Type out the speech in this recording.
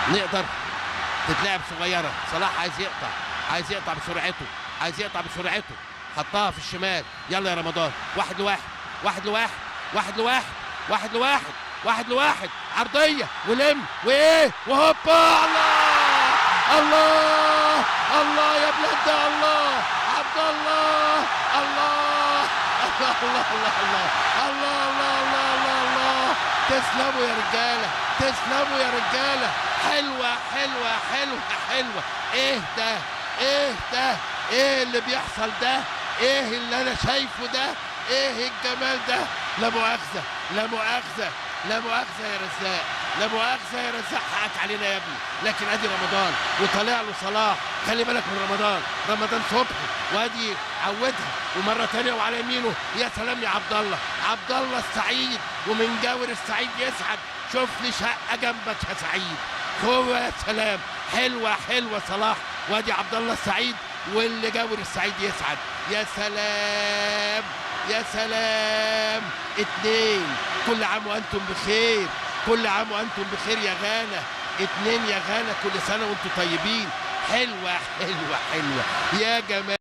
نقدر تتلعب صغيره. صلاح عايز يقطع بسرعته، حطها في الشمال. يلا يا رمضان، 1 لواحد، عرضيه ولم وايه وهوبا. الله يا بلاد، الله عبد الله، الله الله الله الله الله الله الله الله الله. تسلموا يا رجاله، تسلموا يا رجاله. حلوه حلوه حلوه حلوه. ايه ده، ايه ده، ايه اللي بيحصل ده، ايه اللي انا شايفه ده، ايه الجمال ده. لا مؤاخذه، لا مؤاخذه، لا مؤاخذه يا رزاق، لا مؤاخذه يا رزاق، حقك علينا يا ابني. لكن ادي رمضان وطالع له صلاح. خلي بالك من رمضان صبحي، وادي عودها ومره ثانيه وعلى يمينه. يا سلام يا عبد الله السعيد، ومن جاور السعيد يسعد. شوف لي شقه جنبك يا سعيد. هو يا سلام، حلوه صلاح، وادي عبد الله السعيد، واللي جاور السعيد يسعد. يا سلام يا سلام. 2. كل عام وانتم بخير، كل عام وانتم بخير يا غانا. 2 يا غانا، كل سنه وانتم طيبين. حلوه يا جماعه.